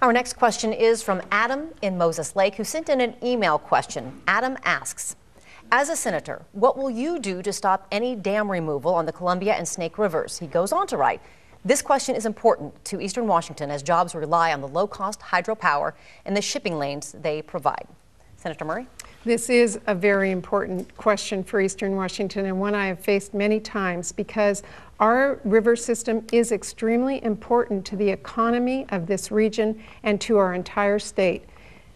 Our next question is from Adam in Moses Lake, who sent in an email question. Adam asks, as a senator, what will you do to stop any dam removal on the Columbia and Snake Rivers? He goes on to write, this question is important to Eastern Washington as jobs rely on the low-cost hydropower and the shipping lanes they provide. Senator Murray? This is a very important question for Eastern Washington, and one I have faced many times, because our river system is extremely important to the economy of this region and to our entire state.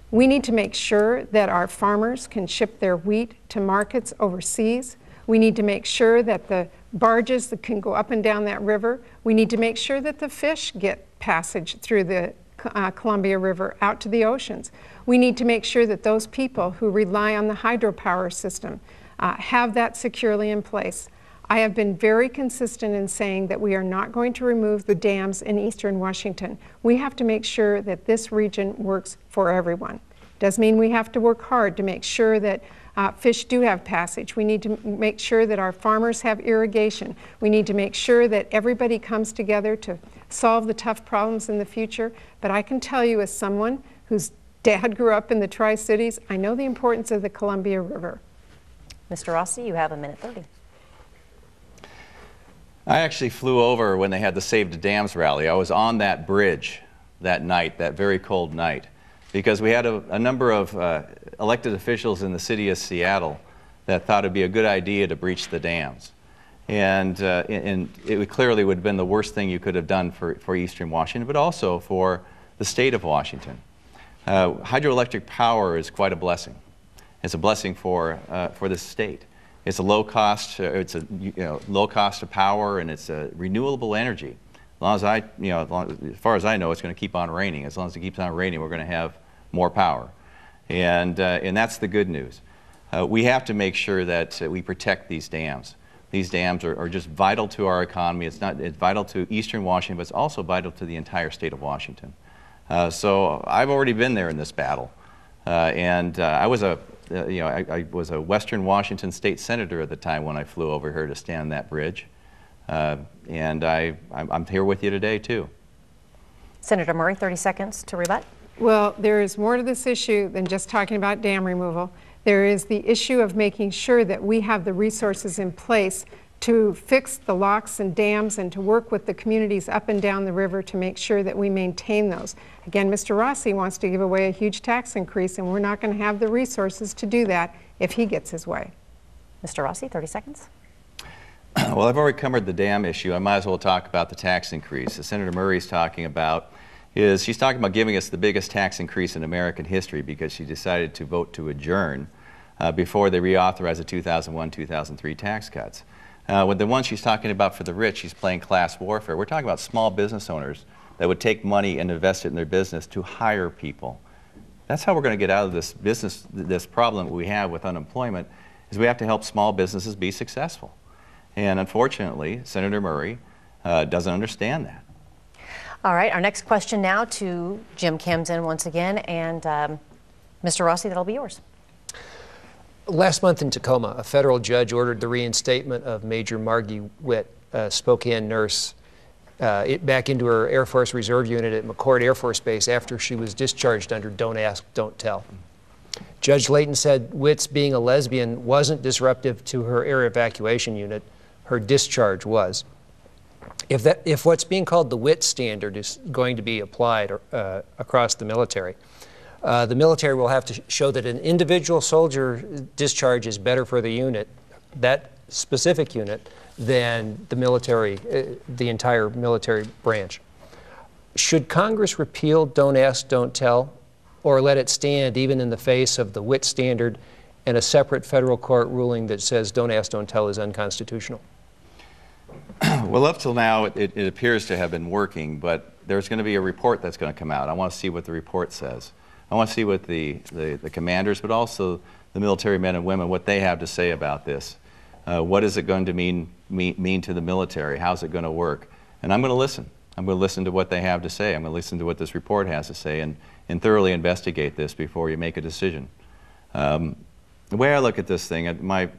We need to make sure that our farmers can ship their wheat to markets overseas. We need to make sure that the barges that can go up and down that river, we need to make sure that the fish get passage through the Columbia River out to the oceans. We need to make sure that those people who rely on the hydropower system have that securely in place. I have been very consistent in saying that we are not going to remove the dams in Eastern Washington. We have to make sure that this region works for everyone. Does mean we have to work hard to make sure that fish do have passage. We need to make sure that our farmers have irrigation. We need to make sure that everybody comes together to solve the tough problems in the future. But I can tell you, as someone whose dad grew up in the Tri-Cities, I know the importance of the Columbia River. Mr. Rossi, you have a minute 30. I actually flew over when they had the Save the Dams rally. I was on that bridge that night, that very cold night, because we had a number of elected officials in the city of Seattle that thought it'd be a good idea to breach the dams. And it clearly would have been the worst thing you could have done for Eastern Washington, but also for the state of Washington. Hydroelectric power is quite a blessing. It's a blessing for the state. It's a low cost. It's a low cost of power, and it's a renewable energy. As long as as far as I know, it's going to keep on raining. As long as it keeps on raining, we're going to have more power, and that's the good news. We have to make sure that we protect these dams. These dams are just vital to our economy. It's vital to Eastern Washington, but it's also vital to the entire state of Washington. So I've already been there in this battle, and I was a Western Washington state senator at the time when I flew over here to stand on that bridge, and I'm here with you today too. Senator Murray, 30 seconds to rebut. Well, there is more to this issue than just talking about dam removal. There is the issue of making sure that we have the resources in place to fix the locks and dams and to work with the communities up and down the river to make sure that we maintain those. Again, Mr. Rossi wants to give away a huge tax increase, and we're not going to have the resources to do that if he gets his way. Mr. Rossi, 30 seconds. Well, I've already covered the dam issue. I might as well talk about the tax increase. As Senator Murray is talking about, she's talking about giving us the biggest tax increase in American history because she decided to vote to adjourn before they reauthorize the 2001-2003 tax cuts. With the one she's talking about for the rich, she's playing class warfare. We're talking about small business owners that would take money and invest it in their business to hire people. That's how we're going to get out of this problem we have with unemployment, is we have to help small businesses be successful. And unfortunately, Senator Murray doesn't understand that. All right, our next question now to Jim Camden once again, and Mr. Rossi, that'll be yours. Last month in Tacoma, a federal judge ordered the reinstatement of Major Margie Witt, a Spokane nurse, back into her Air Force Reserve unit at McCord Air Force Base after she was discharged under Don't Ask, Don't Tell. Judge Layton said Witt's being a lesbian wasn't disruptive to her air evacuation unit. Her discharge was. If what's being called the Witt standard is going to be applied across the military will have to show that an individual soldier discharge is better for the unit, that specific unit, than the military, the entire military branch. Should Congress repeal Don't Ask, Don't Tell, or let it stand even in the face of the Witt standard and a separate federal court ruling that says Don't Ask, Don't Tell is unconstitutional? Well, up till now, it appears to have been working, but there's going to be a report that's going to come out. I want to see what the report says. I want to see what the commanders, but also the military men and women, what they have to say about this. What is it going to mean to the military? How's it going to work? And I'm going to listen. I'm going to listen to what they have to say. I'm going to listen to what this report has to say and thoroughly investigate this before you make a decision. The way I look at this thing, my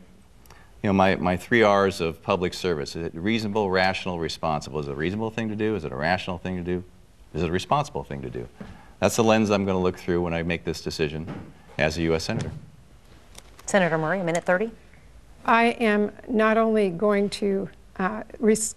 3 R's of public service: is it reasonable, rational, responsible? Is it a reasonable thing to do? Is it a rational thing to do? Is it a responsible thing to do? that's the lens I'm going to look through when I make this decision as a U.S. Senator. Senator Murray, a minute 30. I am not only going to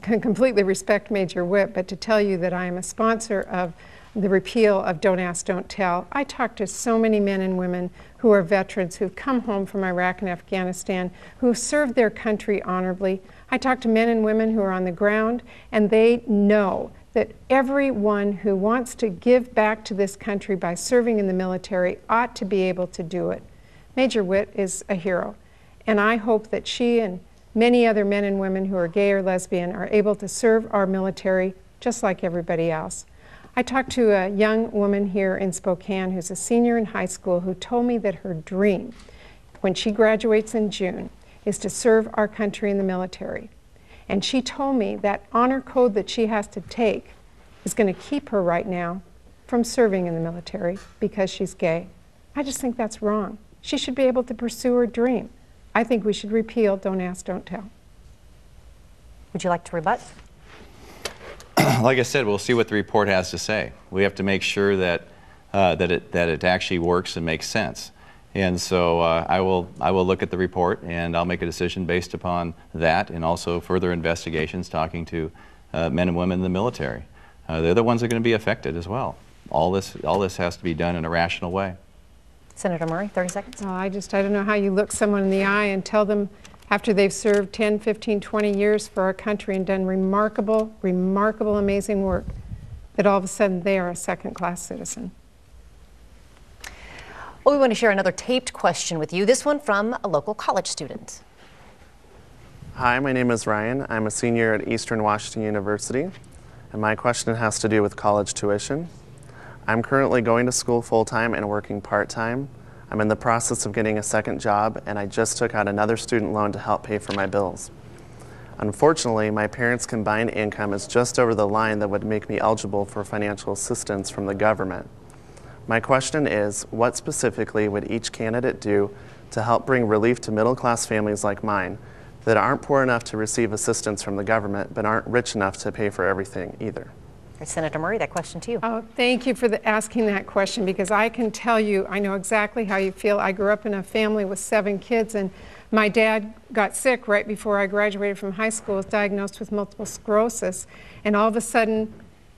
completely respect Major Whip, but to tell you that I am a sponsor of the repeal of Don't Ask, Don't Tell. I talk to so many men and women who are veterans who've come home from Iraq and Afghanistan, who have served their country honorably. I talk to men and women who are on the ground, and they know that everyone who wants to give back to this country by serving in the military ought to be able to do it. Major Witt is a hero, and I hope that she and many other men and women who are gay or lesbian are able to serve our military just like everybody else. I talked to a young woman here in Spokane who's a senior in high school who told me that her dream, when she graduates in June, is to serve our country in the military. And she told me that honor code that she has to take is going to keep her right now from serving in the military because she's gay. I just think that's wrong. She should be able to pursue her dream. I think we should repeal Don't Ask, Don't Tell. Would you like to rebut? Like I said, we'll see what the report has to say. We have to make sure that it actually works and makes sense. And so I will look at the report, and I'll make a decision based upon that, and also further investigations talking to men and women in the military. They're the ones that are going to be affected as well. All this has to be done in a rational way. Senator Murray, 30 seconds. Oh, I don't know how you look someone in the eye and tell them after they've served 10, 15, 20 years for our country and done remarkable, remarkable, amazing work, that all of a sudden they are a second-class citizen. Well, we want to share another taped question with you, this one from a local college student. Hi, my name is Ryan. I'm a senior at Eastern Washington University, and my question has to do with college tuition. I'm currently going to school full-time and working part-time. I'm in the process of getting a second job, and I just took out another student loan to help pay for my bills. Unfortunately, my parents' combined income is just over the line that would make me eligible for financial assistance from the government. My question is, what specifically would each candidate do to help bring relief to middle-class families like mine that aren't poor enough to receive assistance from the government but aren't rich enough to pay for everything either? Senator Murray, that question to you. Oh, thank you for asking that question, because I can tell you, I know exactly how you feel. I grew up in a family with 7 kids, and my dad got sick right before I graduated from high school, was diagnosed with multiple sclerosis, and all of a sudden,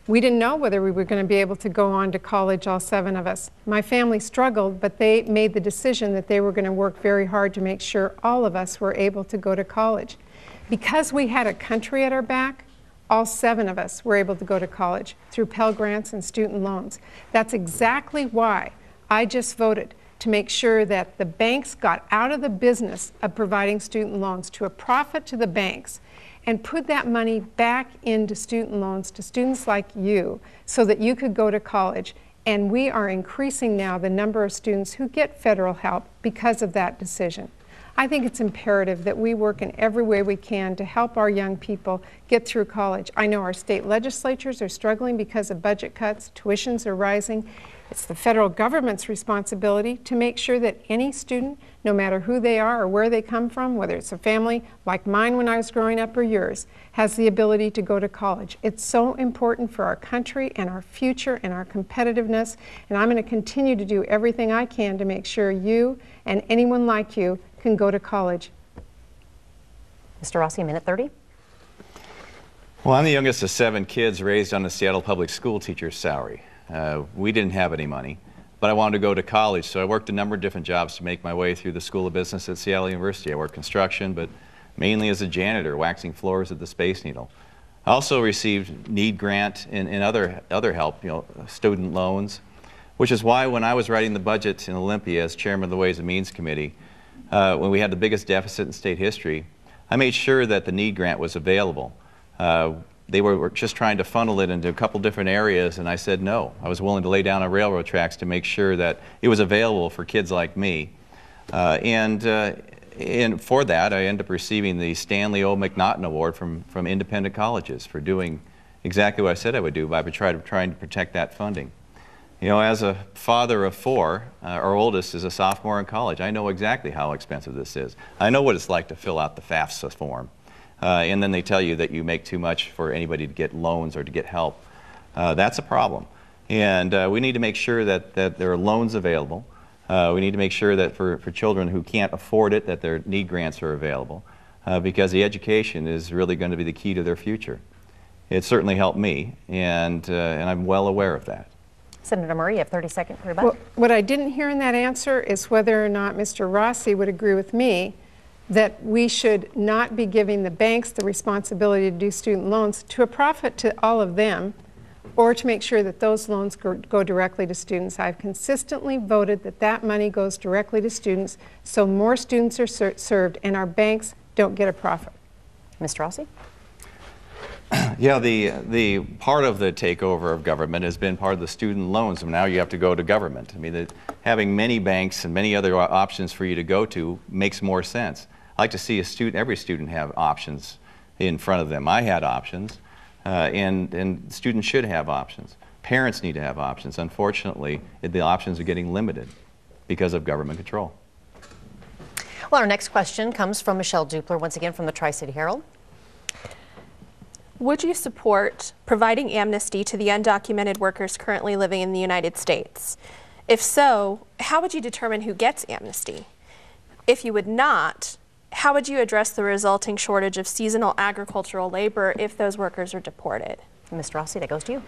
we didn't know whether we were going to be able to go on to college, all 7 of us. My family struggled, but they made the decision that they were going to work very hard to make sure all of us were able to go to college. Because we had a country at our back, all 7 of us were able to go to college through Pell Grants and student loans. That's exactly why I just voted to make sure that the banks got out of the business of providing student loans to a profit to the banks and put that money back into student loans to students like you so that you could go to college. And we are increasing now the number of students who get federal help because of that decision. I think it's imperative that we work in every way we can to help our young people get through college. I know our state legislatures are struggling because of budget cuts, tuitions are rising. It's the federal government's responsibility to make sure that any student, no matter who they are or where they come from, whether it's a family like mine when I was growing up or yours, has the ability to go to college. It's so important for our country and our future and our competitiveness, and I'm going to continue to do everything I can to make sure you and anyone like you can go to college. Mr. Rossi, a minute 30. Well, I'm the youngest of 7 kids raised on a Seattle public school teacher's salary. We didn't have any money, but I wanted to go to college, so I worked a number of different jobs to make my way through the School of Business at Seattle University. I worked construction, but mainly as a janitor, waxing floors at the Space Needle. I also received need grant and other help, student loans, which is why when I was writing the budget in Olympia as chairman of the Ways and Means Committee, when we had the biggest deficit in state history, I made sure that the need grant was available. They were just trying to funnel it into a couple different areas, and I said no. I was willing to lay down on railroad tracks to make sure that it was available for kids like me. And for that, I ended up receiving the Stanley O. McNaughton Award from independent colleges for doing exactly what I said I would do by trying to protect that funding. As a father of 4, our oldest is a sophomore in college. I know exactly how expensive this is. I know what it's like to fill out the FAFSA form. And then they tell you that you make too much for anybody to get loans or to get help. That's a problem. And we need to make sure that there are loans available. We need to make sure that for children who can't afford it, that their need grants are available, because the education is really going to be the key to their future. It certainly helped me, and I'm well aware of that. Senator Murray, you have 30 seconds for rebuttal. Well, what I didn't hear in that answer is whether or not Mr. Rossi would agree with me that we should not be giving the banks the responsibility to do student loans to a profit to all of them, or to make sure that those loans go directly to students. I've consistently voted that that money goes directly to students, so more students are served and our banks don't get a profit. Mr. Rossi? Yeah, the part of the takeover of government has been part of the student loans, and now you have to go to government. I mean, having many banks and many other options for you to go to makes more sense. I like to see every student have options in front of them. I had options, and students should have options. Parents need to have options. Unfortunately, the options are getting limited because of government control. Well, our next question comes from Michelle Dupler, once again from the Tri-City Herald. Would you support providing amnesty to the undocumented workers currently living in the United States? If so, how would you determine who gets amnesty? If you would not, how would you address the resulting shortage of seasonal agricultural labor if those workers are deported? Mr. Rossi, that goes to you.